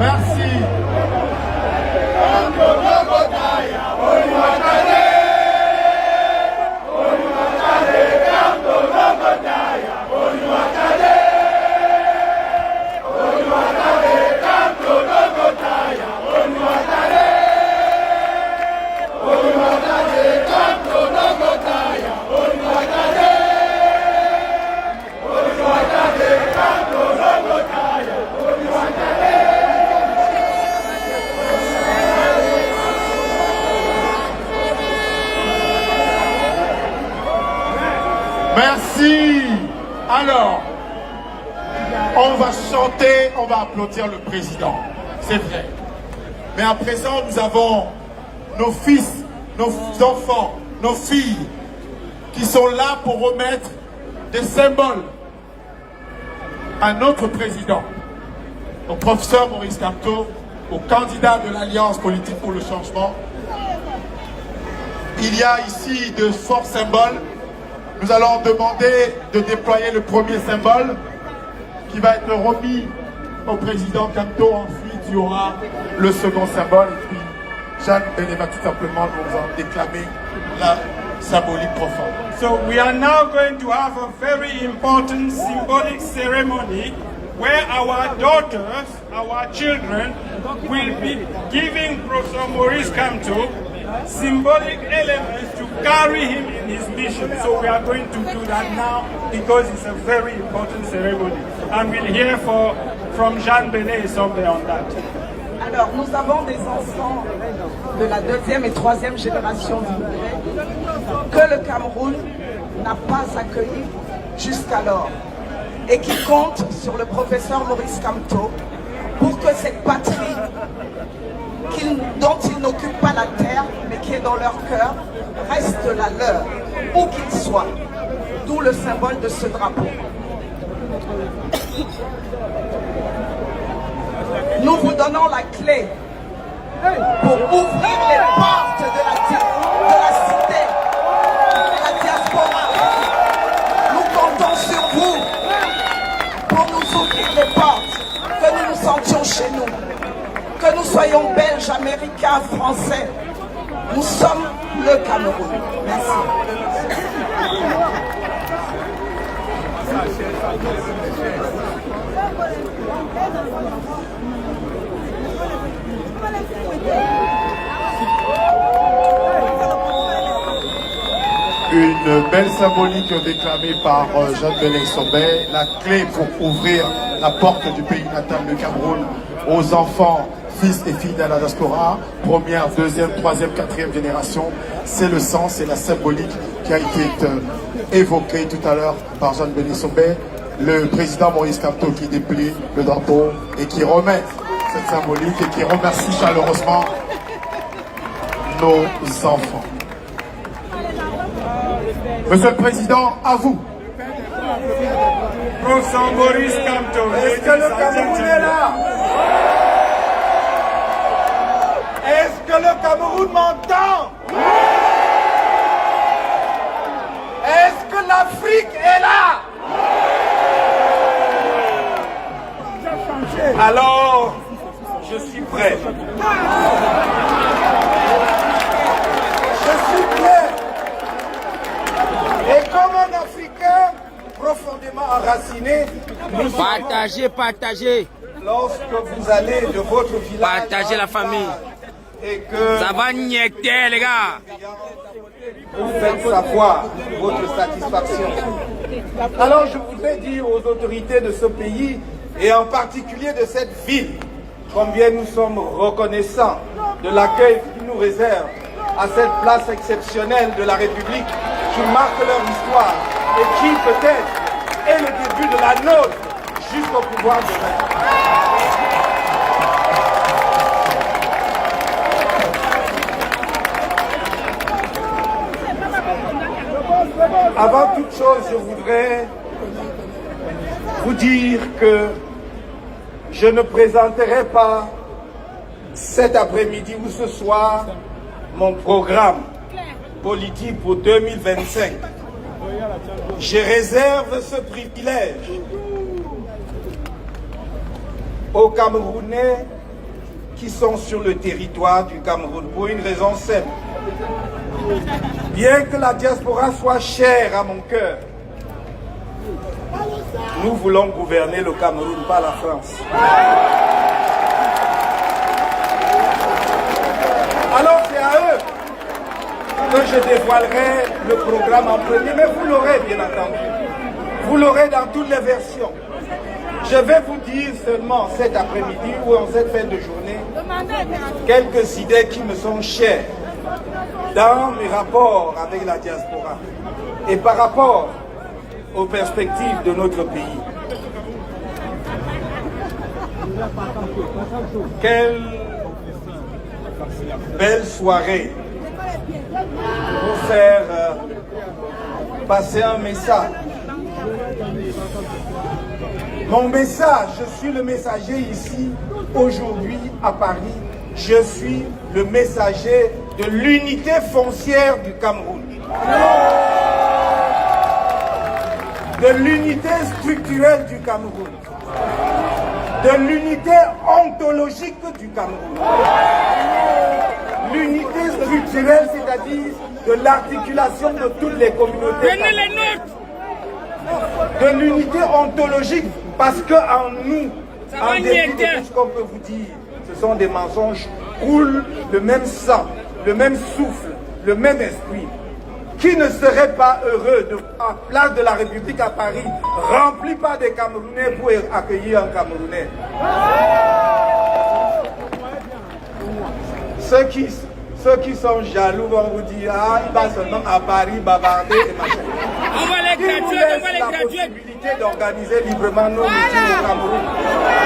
Merci. Merci. Alors, on va chanter, on va applaudir le président. C'est vrai. Mais à présent, nous avons nos fils, nos enfants, nos filles qui sont là pour remettre des symboles à notre président, au professeur Maurice Kamto, au candidat de l'Alliance politique pour le changement. Il y a ici de forts symboles. Nous allons demander de déployer le premier symbole qui va être remis au président Kamto. Ensuite, il y aura le second symbole. Et puis, Jeanne Béné va tout simplement nous en déclamer la symbolique profonde. So we are now going to have a very important symbolic ceremony where our daughters, our children, will be giving Professor Maurice Kamto symbolic elements to carry him in his mission. So we are going to do that now because it's a very important ceremony. And we'll hear from Jeanne Béné somewhere on that. Alors, nous avons des enfants de la deuxième et troisième génération d'immigrés que le Cameroun n'a pas accueillis jusqu'alors et qui comptent sur le professeur Maurice Kamto pour que cette patrie dont ils n'occupent pas la terre, mais qui est dans leur cœur, reste la leur, où qu'ils soient. D'où le symbole de ce drapeau. Nous vous donnons la clé pour ouvrir les portes de la cité, de la diaspora. Nous comptons sur vous pour nous ouvrir les portes, que nous nous sentions chez nous. Que nous soyons belges, américains, français, nous sommes le Cameroun. Merci. Une belle symbolique déclamée par Jeanne Béné Sombé, la clé pour ouvrir la porte du pays natal, le Cameroun, aux enfants, fils et filles de la diaspora, première, deuxième, troisième, quatrième génération. C'est le sens et la symbolique qui a été évoquée tout à l'heure par Jeanne Béné Sombé, le président Maurice Kamto qui déplie le drapeau et qui remet cette symbolique et qui remercie chaleureusement nos enfants. Monsieur le Président, à vous. Professeur Maurice Kamto. Est-ce que le Cameroun est là? Est-ce que le Cameroun m'entend? Est-ce que l'Afrique est là? Alors, je suis prêt. Je suis prêt. Et comme un Africain profondément enraciné, partagez. Lorsque vous allez de votre village, Partagez la famille. Et que ça va niquer, les gars. Vous faites savoir votre satisfaction. Alors je voudrais dire aux autorités de ce pays, et en particulier de cette ville, combien nous sommes reconnaissants de l'accueil qu'ils nous réservent à cette place exceptionnelle de la République qui marque leur histoire et qui peut-être est le début de la nôtre jusqu'au pouvoir demain. Avant toute chose, je voudrais vous dire que je ne présenterai pas cet après-midi ou ce soir mon programme politique pour 2025. Je réserve ce privilège aux Camerounais qui sont sur le territoire du Cameroun pour une raison simple. Bien que la diaspora soit chère à mon cœur, nous voulons gouverner le Cameroun, pas la France. Alors c'est à eux que je dévoilerai le programme en premier, mais vous l'aurez bien entendu. Vous l'aurez dans toutes les versions. Je vais vous dire seulement cet après-midi ou en cette fin de journée quelques idées qui me sont chères dans mes rapports avec la diaspora et par rapport aux perspectives de notre pays. Quelle belle soirée pour faire passer un message. Mon message, je suis le messager ici, aujourd'hui à Paris, je suis le messager de l'unité foncière du Cameroun. De l'unité structurelle du Cameroun. De l'unité ontologique du Cameroun. L'unité structurelle, c'est-à-dire de l'articulation de toutes les communautés. De l'unité ontologique, parce qu'en nous, en dépit de tout ce qu'on peut vous dire, ce sont des mensonges, coule le même sang, le même souffle, le même esprit. Qui ne serait pas heureux de la place de la République à Paris, remplie par des Camerounais pour accueillir un Camerounais? Ceux qui sont jaloux vont vous dire, ah, il va seulement à Paris bavarder et machin. On va les graduer, on va les graduer. Possibilité d'organiser librement nos meetings au Cameroun.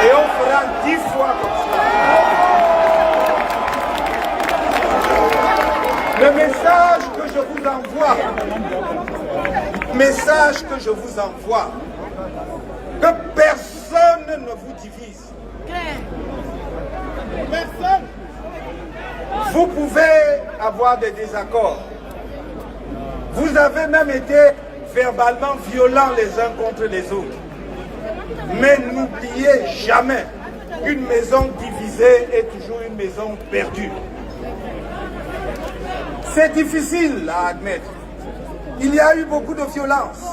Et on fera 10 fois comme ça. Le message que je vous envoie, que personne ne vous divise. Personne. Vous pouvez avoir des désaccords. Vous avez même été verbalement violents les uns contre les autres. Mais n'oubliez jamais qu'une maison divisée est toujours une maison perdue. C'est difficile à admettre. Il y a eu beaucoup de violence.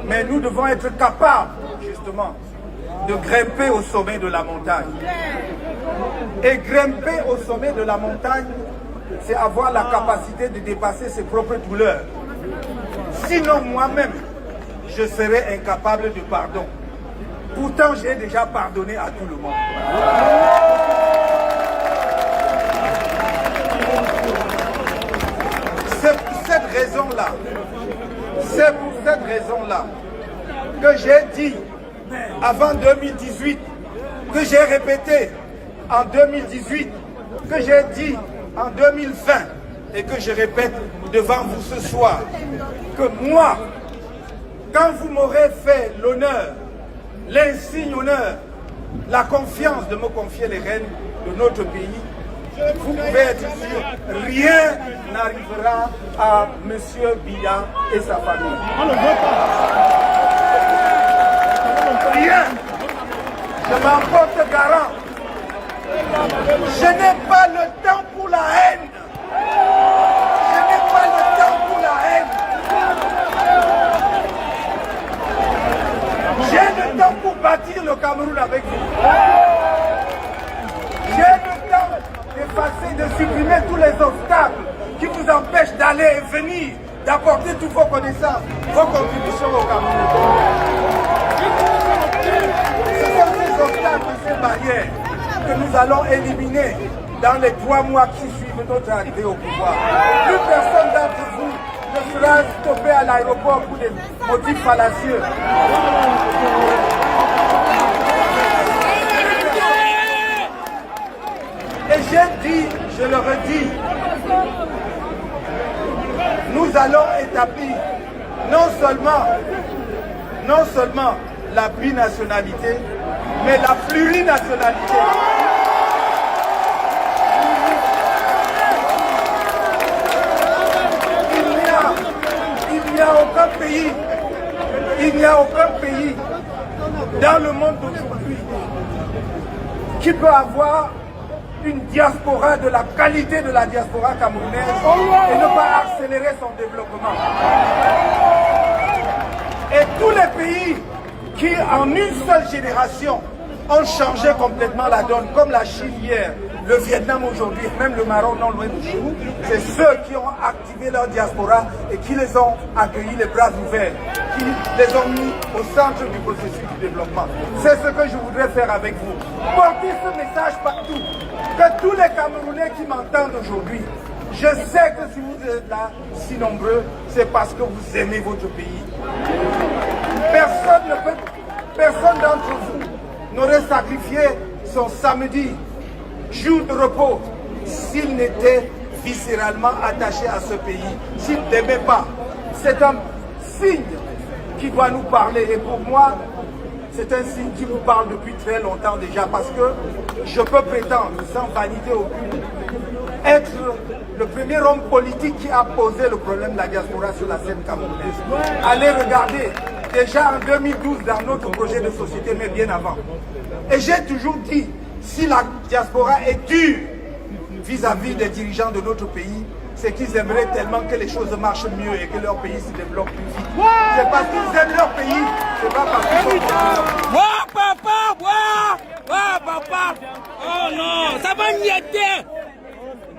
Mais nous devons être capables, justement, de grimper au sommet de la montagne. Et grimper au sommet de la montagne, c'est avoir la capacité de dépasser ses propres douleurs. Sinon, moi-même, je serais incapable de pardon. Pourtant, j'ai déjà pardonné à tout le monde. C'est pour cette raison-là que j'ai dit avant 2018, que j'ai répété en 2018, que j'ai dit en 2020 et que je répète devant vous ce soir, que moi, quand vous m'aurez fait l'honneur, l'insigne honneur, la confiance de me confier les rênes de notre pays, vous pouvez être sûr, rien n'arrivera à M. Biya et sa famille. Rien. Je m'en porte garant. Je n'ai pas le temps pour la haine. Je n'ai pas le temps pour la haine. J'ai le temps pour bâtir le Cameroun avec vous. J'ai le temps d'effacer, de supprimer tous les obstacles qui vous empêchent d'aller et venir, d'apporter toutes vos connaissances, vos contributions au Cameroun. Ce sont ces obstacles, ces barrières que nous allons éliminer dans les 3 mois qui suivent notre arrivée au pouvoir. Plus personne d'entre vous ne sera stoppé à l'aéroport pour des motifs fallacieux. Et j'ai dit, je le redis, nous allons établir non seulement la binationalité, mais la plurinationalité. Il n'y a aucun pays dans le monde d'aujourd'hui qui peut avoir une diaspora de la qualité de la diaspora camerounaise et ne pas accélérer son développement. Et tous les pays qui, en une seule génération, ont changé complètement la donne, comme la Chine hier, le Vietnam aujourd'hui, même le Maroc non loin de chez nous, c'est ceux qui ont activé leur diaspora et qui les ont accueillis les bras ouverts, qui les ont mis au centre du processus du développement. C'est ce que je voudrais faire avec vous. Portez ce message partout, que tous les Camerounais qui m'entendent aujourd'hui, je sais que si vous êtes là, si nombreux, c'est parce que vous aimez votre pays. Personne d'entre vous n'aurait sacrifié son samedi, jour de repos, s'il n'était viscéralement attaché à ce pays, s'il n'aimait pas. C'est un signe qui doit nous parler. Et pour moi, c'est un signe qui nous parle depuis très longtemps déjà, parce que je peux prétendre, sans vanité aucune, être le premier homme politique qui a posé le problème de la diaspora sur la scène camerounaise. Allez regarder, déjà en 2012 dans notre projet de société, mais bien avant. Et j'ai toujours dit, si la diaspora est dure vis-à-vis des dirigeants de notre pays, c'est qu'ils aimeraient tellement que les choses marchent mieux et que leur pays se développe plus vite. C'est parce qu'ils aiment leur pays, c'est pas parce qu'ils sont populaires. Bois, papa, bois! Bois, papa! Oh non, ça va niéter!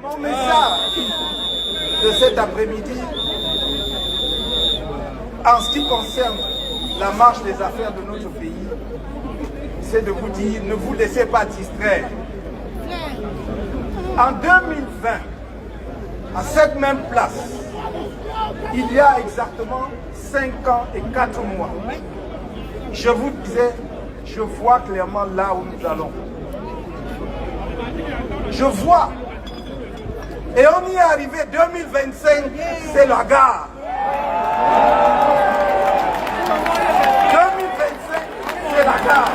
Mon message de cet après-midi, en ce qui concerne la marche des affaires de notre pays, c'est de vous dire, ne vous laissez pas distraire. En 2020, à cette même place, il y a exactement 5 ans et 4 mois, je vous disais, je vois clairement là où nous allons. Je vois. Et on y est arrivé, 2025, c'est la gare. 2025, c'est la gare.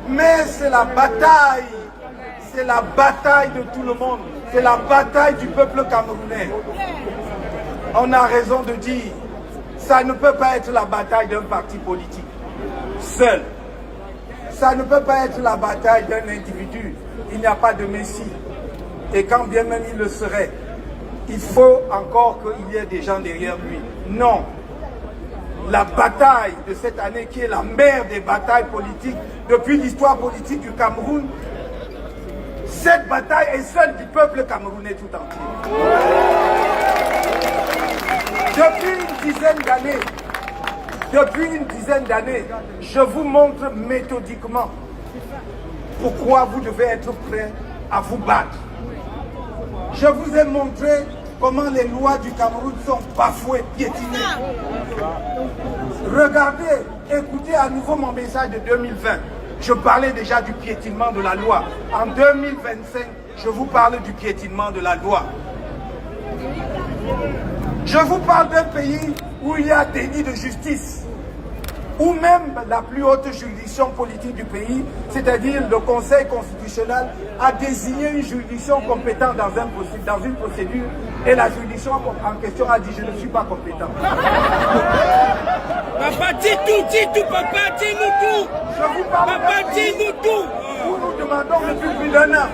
Mais c'est la bataille. C'est la bataille de tout le monde. C'est la bataille du peuple camerounais. On a raison de dire, ça ne peut pas être la bataille d'un parti politique seul. Ça ne peut pas être la bataille d'un individu. Il n'y a pas de messie. Et quand bien même il le serait, il faut encore qu'il y ait des gens derrière lui. Non. La bataille de cette année, qui est la mère des batailles politiques depuis l'histoire politique du Cameroun, cette bataille est celle du peuple camerounais tout entier. Depuis une dizaine d'années, je vous montre méthodiquement pourquoi vous devez être prêts à vous battre. Je vous ai montré comment les lois du Cameroun sont bafouées, piétinées. Regardez, écoutez à nouveau mon message de 2020. Je parlais déjà du piétinement de la loi. En 2025, je vous parle du piétinement de la loi. Je vous parle d'un pays où il y a déni de justice, où même la plus haute juridiction politique du pays, c'est-à-dire le Conseil constitutionnel, a désigné une juridiction compétente dans une procédure, et la juridiction en question a dit « je ne suis pas compétent ». Papa, dis tout, papa, dis-nous tout. Je vous parle Papa, dis-nous tout. Où nous demandons depuis plus d'un an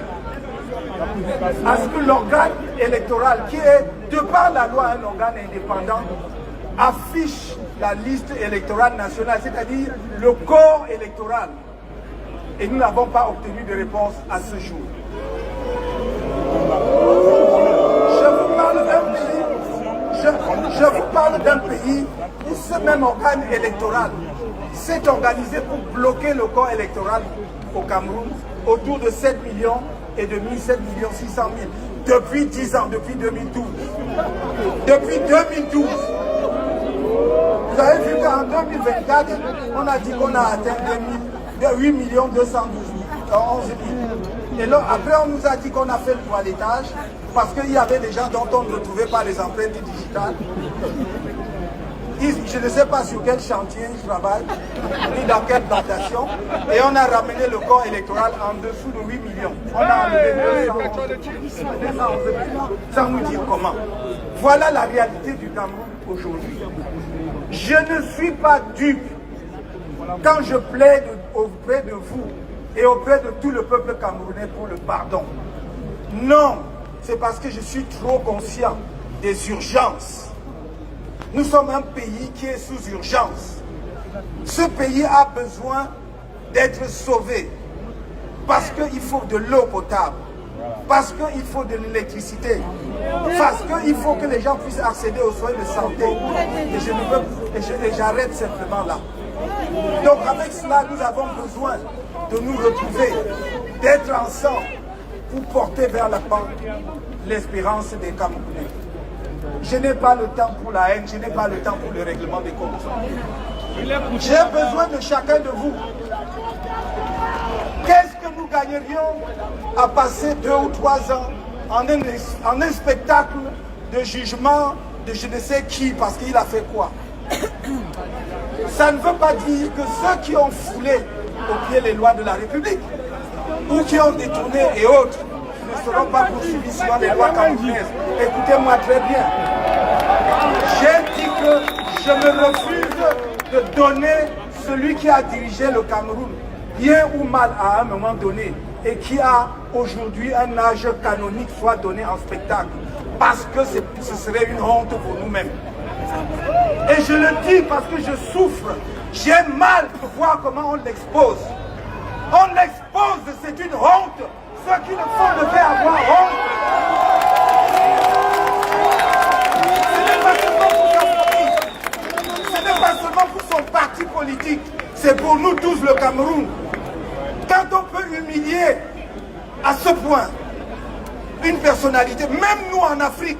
à ce que l'organe électoral, qui est de par la loi un organe indépendant, affiche la liste électorale nationale, c'est-à-dire le corps électoral. Et nous n'avons pas obtenu de réponse à ce jour. Je vous parle d'un pays où ce même organe électoral s'est organisé pour bloquer le corps électoral au Cameroun autour de 7 millions et de 7 600 000 depuis 10 ans, depuis 2012. Depuis 2012. Vous avez vu qu'en 2024, on a dit qu'on a atteint 8 212 000. Et là, après, on nous a dit qu'on a fait le toilettage parce qu'il y avait des gens dont on ne retrouvait pas les empreintes digitales. Je ne sais pas sur quel chantier ils travaillent, ni dans quelle plantation. Et on a ramené le corps électoral en dessous de 8 millions. On a enlevé 211 millions, sans nous dire comment. Voilà la réalité du Cameroun aujourd'hui. Je ne suis pas dupe quand je plaide auprès de vous et auprès de tout le peuple camerounais pour le pardon. Non, c'est parce que je suis trop conscient des urgences. Nous sommes un pays qui est sous urgence. Ce pays a besoin d'être sauvé parce qu'il faut de l'eau potable, parce qu'il faut de l'électricité, parce qu'il faut que les gens puissent accéder aux soins de santé. Et j'arrête simplement là. Donc avec cela, nous avons besoin de nous retrouver, d'être ensemble pour porter vers la pente l'espérance des Camerounais. Je n'ai pas le temps pour la haine, je n'ai pas le temps pour le règlement des comptes. J'ai besoin de chacun de vous. Qu'est-ce que nous gagnerions à passer 2 ou 3 ans en un spectacle de jugement de je ne sais qui parce qu'il a fait quoi? Ça ne veut pas dire que ceux qui ont foulé au pied les lois de la République ou qui ont détourné et autres ne seront pas poursuivis selon les lois camerounaises. Écoutez-moi très bien. J'ai dit que je me refuse de donner celui qui a dirigé le Cameroun, bien ou mal à un moment donné, et qui a aujourd'hui un âge canonique, soit donné en spectacle, parce que ce serait une honte pour nous-mêmes. Et je le dis parce que je souffre, j'ai mal de voir comment on l'expose. On l'expose, c'est une honte. Ceux qui le font devaient avoir honte. Ce n'est pas seulement pour son parti politique, c'est pour nous tous le Cameroun. Quand on peut humilier à ce point une personnalité, même nous en Afrique,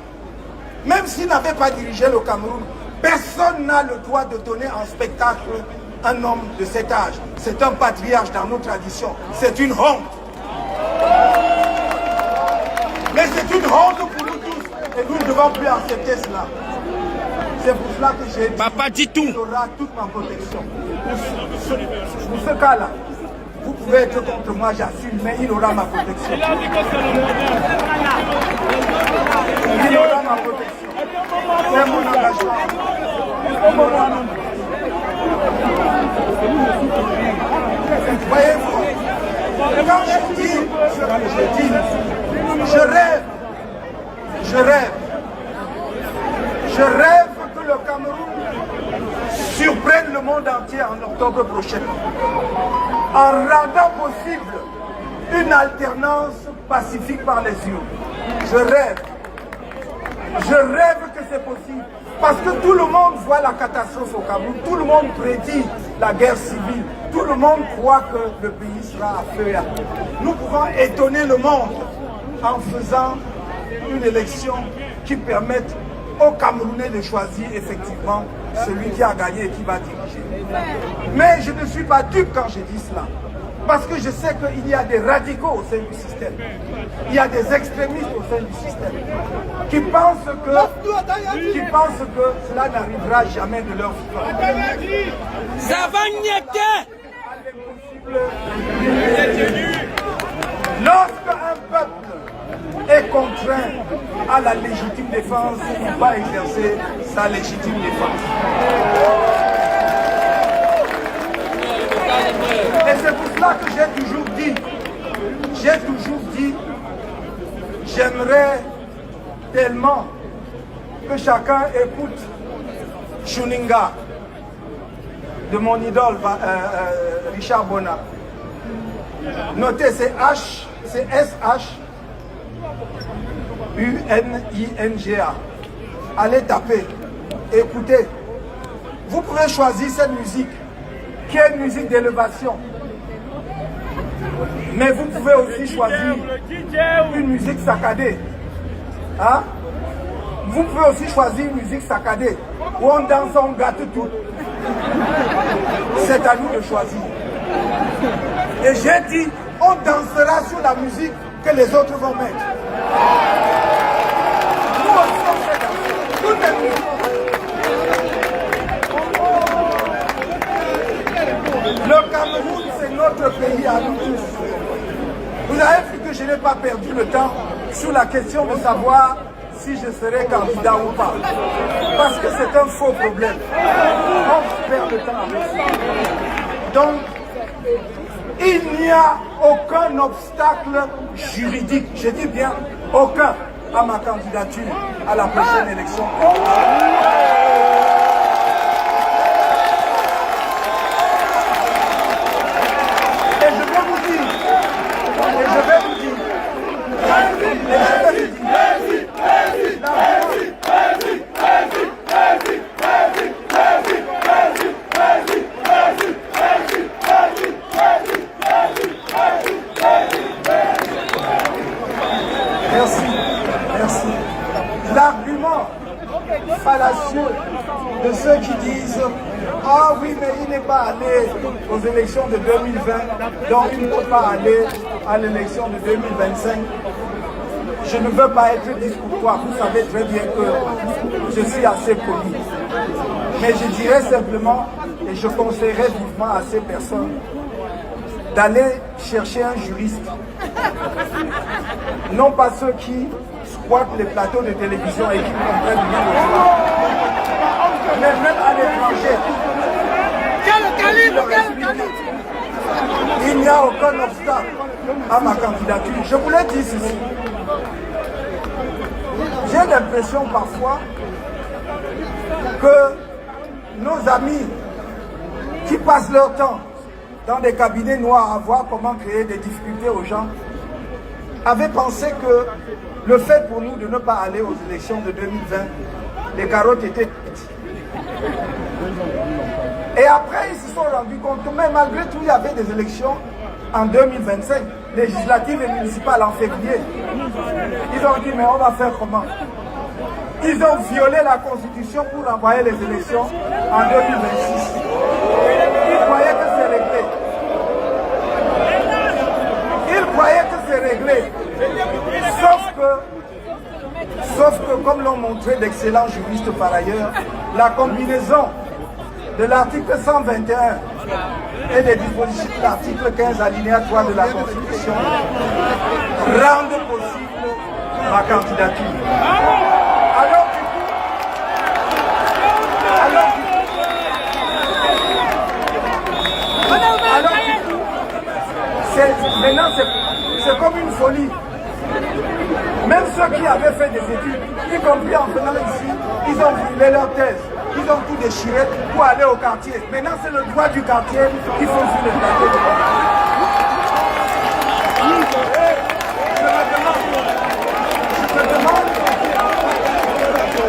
même s'il n'avait pas dirigé le Cameroun, personne n'a le droit de donner en spectacle un homme de cet âge. C'est un patriarche dans nos traditions. C'est une honte. Mais c'est une honte pour nous tous. Et nous ne devons plus accepter cela. C'est pour cela que j'ai dit Papa dit tout. qu'il aura toute ma protection. Pour ce cas-là, vous pouvez être contre moi, j'assume, mais il aura ma protection. Il aura ma protection. C'est mon engagement. Voyez-vous, quand je dis ce que je dis, je rêve que le Cameroun surprenne le monde entier en octobre prochain, en rendant possible une alternance pacifique par les urnes. Je rêve que c'est possible. Parce que tout le monde voit la catastrophe au Cameroun, tout le monde prédit la guerre civile, tout le monde croit que le pays sera à feu et à feu. Nous pouvons étonner le monde en faisant une élection qui permette aux Camerounais de choisir effectivement celui qui a gagné et qui va diriger. Mais je ne suis pas dupe quand je dis cela. Parce que je sais qu'il y a des radicaux au sein du système. Il y a des extrémistes au sein du système qui pensent que cela n'arrivera jamais de leur vivant. Ça va niéter. Lorsqu'un peuple est contraint à la légitime défense, il ne peut pas exercer sa légitime défense. Et c'est pour cela que j'ai toujours dit, j'aimerais tellement que chacun écoute Chuninga de mon idole Richard Bona. Notez, c'est S-H-U-N-I-N-G-A. Allez taper, écoutez. Vous pouvez choisir cette musique qui est une musique d'élévation. Mais vous pouvez aussi choisir une musique saccadée. Hein? Vous pouvez aussi choisir une musique saccadée où on danse, on gâte tout. C'est à nous de choisir. Et j'ai dit, on dansera sur la musique que les autres vont mettre. Nous aussi on fait danser. Toutes les musiques. Le Cameroun, c'est notre pays à nous tous. Vous avez vu que je n'ai pas perdu le temps sur la question de savoir si je serai candidat ou pas. Parce que c'est un faux problème. On perd le temps avec ça. Donc, il n'y a aucun obstacle juridique, je dis bien aucun, à ma candidature à la prochaine élection. Et je vais vous dire, merci. L'argument fallacieux de ceux qui disent « Ah oui, mais il n'est pas allé aux élections de 2020, donc il ne peut pas aller à l'élection de 2025 ». Je ne veux pas être discourtois, vous savez très bien que je suis assez poli. Mais je dirais simplement, et je conseillerais vivement à ces personnes, d'aller chercher un juriste. Non pas ceux qui squattent les plateaux de télévision et qui comprennent bien le droit. Mais même à l'étranger. Il n'y a aucun obstacle à ma candidature. Je voulais dire ceci. J'ai l'impression parfois que nos amis qui passent leur temps dans des cabinets noirs à voir comment créer des difficultés aux gens avaient pensé que le fait pour nous de ne pas aller aux élections de 2020, les carottes étaient petites. Et après, ils se sont rendus compte que même malgré tout, il y avait des élections en 2025, législatives et municipales en février. Ils ont dit, mais on va faire comment? Ils ont violé la Constitution pour envoyer les élections en 2026. Ils croyaient que c'est réglé. Ils croyaient que c'est réglé. Sauf que, comme l'ont montré d'excellents juristes par ailleurs, la combinaison de l'article 121 et des dispositions de l'article 15 alinéa 3 de la Constitution rendent possible ma candidature. Alors maintenant c'est comme une folie. Même ceux qui avaient fait des études, y compris en venant ici, ils ont brûlé leur thèse. Ils ont tout déchiré pour aller au quartier. Maintenant, c'est le droit du quartier qu'il faut sur les plateaux. Je me demande,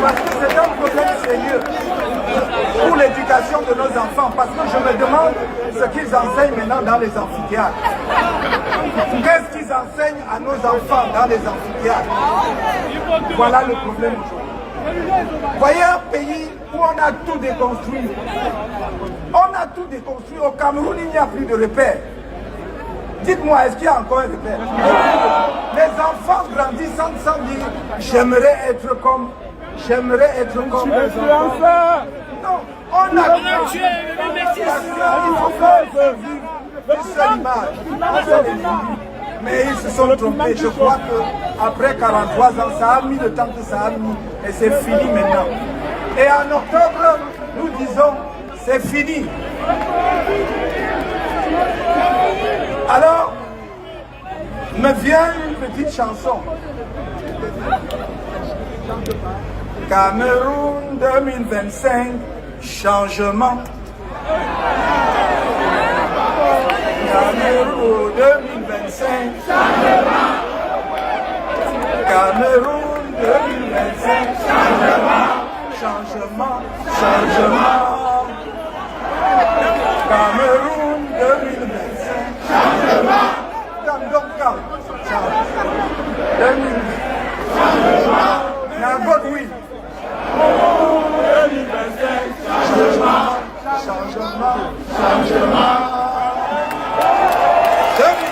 parce que c'est un problème sérieux pour l'éducation de nos enfants, parce que je me demande ce qu'ils enseignent maintenant dans les amphithéâtres. Qu'est-ce qu'ils enseignent à nos enfants dans les amphithéâtres? Voilà le problème aujourd'hui. Voyez un pays où on a tout déconstruit. On a tout déconstruit. Au Cameroun, il n'y a plus de repères. Dites-moi, est-ce qu'il y a encore un repère? Les enfants grandissent sans dire j'aimerais être comme. J'aimerais être comme. Non, on a tué. Il faut faire vivre une seule image. Mais ils se sont trompés. Je crois qu'après 43 ans, ça a mis le temps que ça a mis. Et c'est fini maintenant. Et en octobre, nous disons, c'est fini. Alors, me vient une petite chanson. Cameroun 2025, changement. Cameroun 2025, changement. Cameroun 2025, changement. Changement, changement. Cameroun 2025, changement. Calme. 2025, changement. Now God will. 2025, changement. Changement. 2025.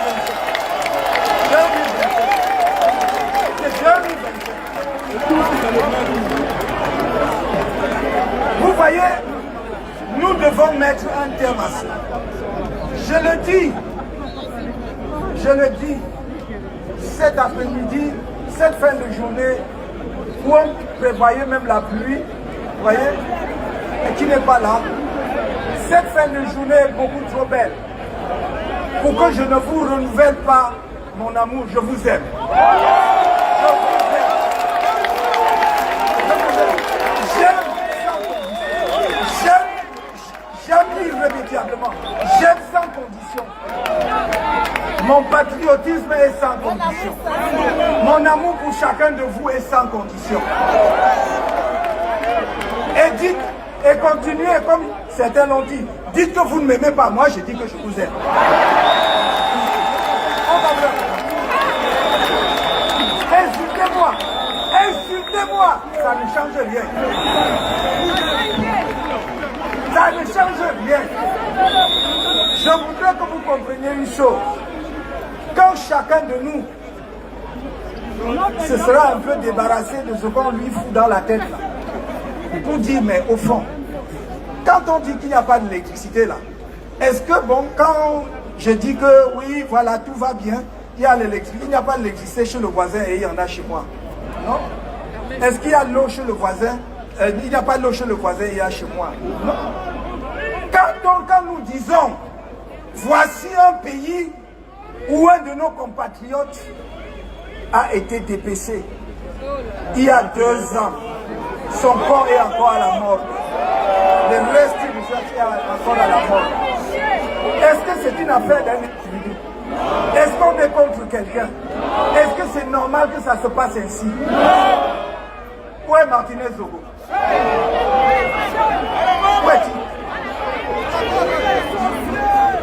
Vous voyez, nous devons mettre un terme à ça. Je le dis, cet après-midi, cette fin de journée, où on prévoyait même la pluie, vous voyez, et qui n'est pas là, cette fin de journée est beaucoup trop belle pour que je ne vous renouvelle pas mon amour. Je vous aime. Je vous aime. J'aime irrémédiablement. J'aime sans condition. Mon patriotisme est sans condition. Mon amour pour chacun de vous est sans condition. Et dites, et continuez comme certains l'ont dit. Dites que vous ne m'aimez pas. Moi, je dis que je vous aime. Insultez-moi. Insultez-moi. Ça ne change rien. Ça ne change rien. Je voudrais que vous compreniez une chose. Quand chacun de nous se sera un peu débarrassé de ce qu'on lui fout dans la tête là, pour dire, mais au fond, quand on dit qu'il n'y a pas d'électricité là, est-ce que bon, quand je dis que oui, voilà, tout va bien, il y a l'électricité, il n'y a pas d'électricité chez le voisin et il y en a chez moi, non? Est-ce qu'il y a de l'eau chez le voisin? Il n'y a pas de l'eau chez le voisin et il y a chez moi, non? Quand nous disons, voici un pays où un de nos compatriotes a été dépecé il y a 2 ans, son corps est encore à la mort. Le reste du visage est encore à la mort. Est-ce que c'est une affaire d'un individu? Est-ce qu'on est contre quelqu'un? Est-ce que c'est normal que ça se passe ainsi? Où est Martinez Zogo? Où est-il?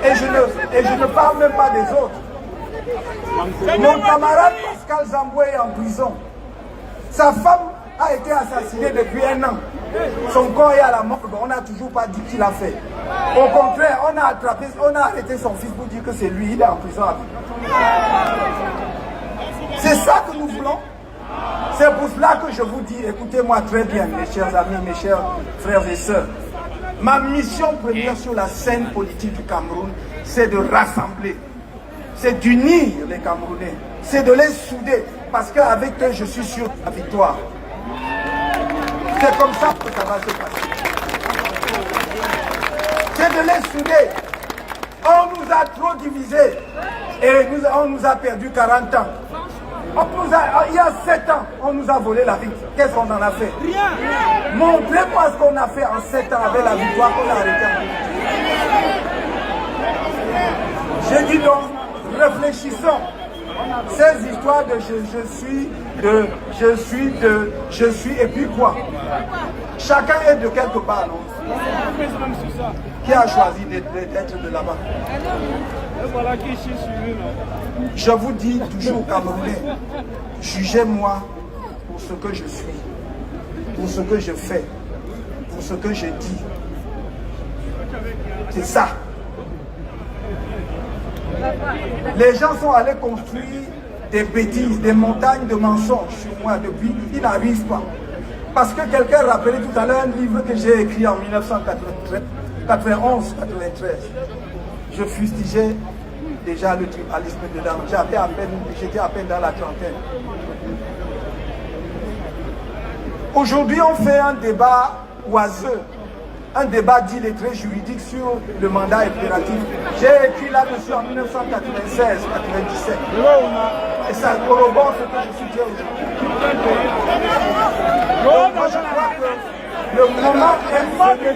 Et je ne parle même pas des autres. Mon camarade Pascal Zamboué est en prison. Sa femme a été assassinée depuis 1 an. Son corps est à la mort. On n'a toujours pas dit qu'il a fait. Au contraire, on a arrêté son fils pour dire que c'est lui, il est en prison avec. C'est ça que nous voulons. C'est pour cela que je vous dis, écoutez-moi très bien, mes chers amis, mes chers frères et sœurs. Ma mission première sur la scène politique du Cameroun, c'est de rassembler, c'est d'unir les Camerounais, c'est de les souder, parce qu'avec eux, je suis sûr de la victoire. C'est comme ça que ça va se passer. C'est de les souder. On nous a trop divisés et on nous a perdu 40 ans. Il y a 7 ans, on nous a volé la vie. Qu'est-ce qu'on en a fait? Rien. Montrez-moi ce qu'on a fait en 7 ans avec la victoire qu'on a arrêtée. J'ai dit donc, réfléchissons. Ces histoires de je suis et puis quoi? Chacun est de quelque part, non? Qui a choisi d'être de là-bas? Je vous dis toujours, Camerounais, jugez-moi pour ce que je suis, pour ce que je fais, pour ce que je dis. C'est ça. Les gens sont allés construire des bêtises, des montagnes de mensonges sur moi depuis, ils n'arrivent pas. Parce que quelqu'un rappelait tout à l'heure un livre que j'ai écrit en 1991-93. Je fustigeais déjà le tribalisme dedans. J'étais à peine dans la trentaine. Aujourd'hui, on fait un débat oiseux, un débat d'illettré juridique sur le mandat impératif. J'ai écrit là-dessus en 1996-97. Et ça corrobore ce que je soutiens aujourd'hui. Moi, je crois que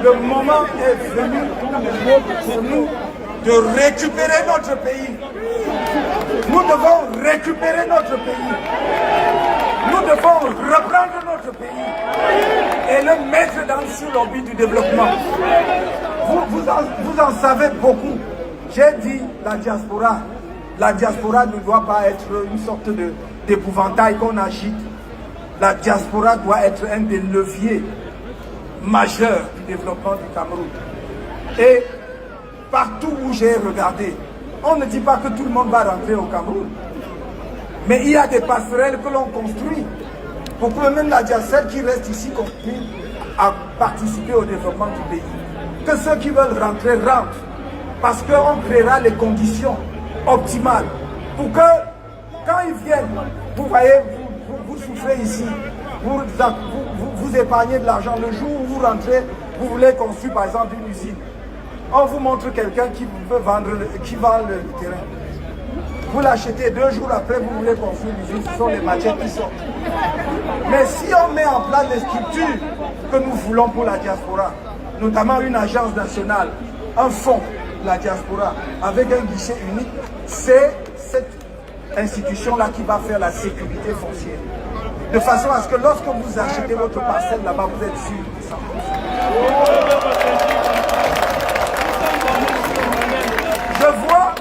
le moment est venu pour nous de récupérer notre pays. Nous devons récupérer notre pays. Nous devons reprendre notre pays et le mettre sur l'orbite du développement. Vous en savez beaucoup. J'ai dit la diaspora. La diaspora ne doit pas être une sorte d'épouvantail qu'on agite. La diaspora doit être un des leviers majeurs du développement du Cameroun. Et partout où j'ai regardé, on ne dit pas que tout le monde va rentrer au Cameroun. Mais il y a des passerelles que l'on construit pour que même la diaspora qui reste ici continue à participer au développement du pays. Que ceux qui veulent rentrer rentrent. Parce qu'on créera les conditions optimales pour que quand ils viennent, vous voyez, vous souffrez ici, vous épargnez de l'argent. Le jour où vous rentrez, Vous voulez construire par exemple une usine. On vous montre quelqu'un qui veut vend le terrain. Vous l'achetez 2 jours après, vous voulez construire l'usine, ce sont les matières qui sortent. Mais si on met en place les structures que nous voulons pour la diaspora, notamment une agence nationale, un fonds de la diaspora, avec un guichet unique, c'est cette institution-là qui va faire la sécurité foncière. De façon à ce que lorsque vous achetez votre parcelle là-bas, vous êtes sûr de ça. Je vois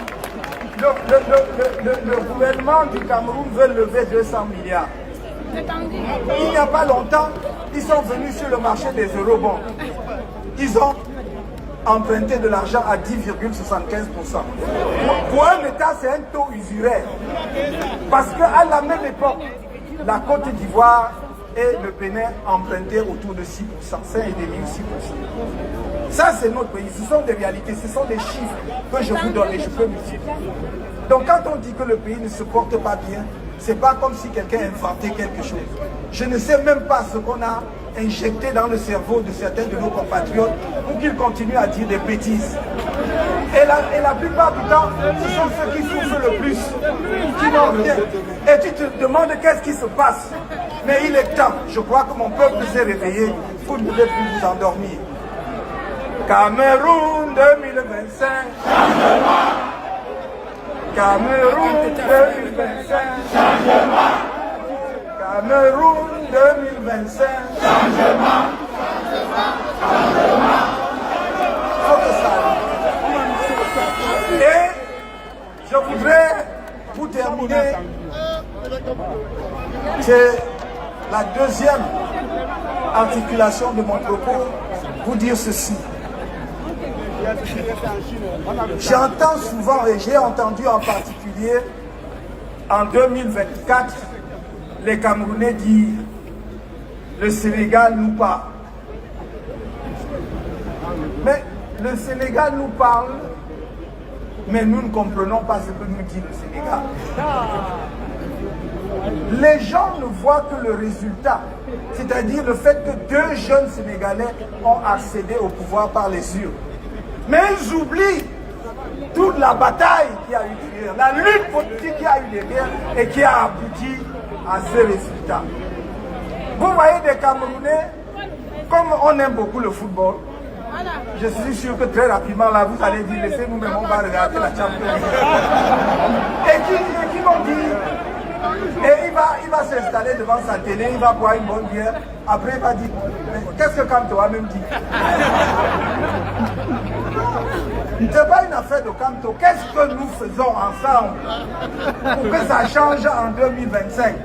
le gouvernement du Cameroun veut lever 200 milliards. Il n'y a pas longtemps, ils sont venus sur le marché des eurobonds. Ils ont emprunté de l'argent à 10,75%. Pour un État, c'est un taux usuraire. Parce qu'à la même époque, la Côte d'Ivoire et le Bénin empruntaient autour de 6%, 5,5 ou 6%. Ça, c'est notre pays. Ce sont des réalités, ce sont des chiffres que je vous donne et je peux multiplier. Donc, quand on dit que le pays ne se porte pas bien, c'est pas comme si quelqu'un inventait quelque chose. Je ne sais même pas ce qu'on a injecté dans le cerveau de certains de nos compatriotes pour qu'ils continuent à dire des bêtises. Et la plupart du temps, ce sont ceux qui souffrent le plus, qui n'ont rien. Et tu te demandes qu'est-ce qui se passe. Mais il est temps. Je crois que mon peuple s'est réveillé. Vous ne devez plus vous endormir. Cameroun 2025. Cameroun 2025. Cameroun 2025. Faut que ça arrive. Et je voudrais, pour terminer, c'est la deuxième articulation de mon propos, vous dire ceci. J'entends souvent, et j'ai entendu en particulier en 2024, les Camerounais dire le Sénégal nous parle. Mais le Sénégal nous parle, mais nous ne comprenons pas ce que nous dit le Sénégal. Les gens ne voient que le résultat, c'est-à-dire le fait que 2 jeunes Sénégalais ont accédé au pouvoir par les urnes. Mais ils oublient toute la bataille qui a eu derrière, la lutte politique qui a eu derrière et qui a abouti à ces résultats. Vous voyez des Camerounais, comme on aime beaucoup le football, je suis sûr que très rapidement là vous allez dire laissez-nous même on va regarder la Champions League. Et qui vont dire, et il va s'installer devant sa télé, il va boire une bonne bière, après il va dire qu'est-ce que Kamto a même dit? C'est pas une affaire de Kamto. Qu'est-ce que nous faisons ensemble pour que ça change en 2025?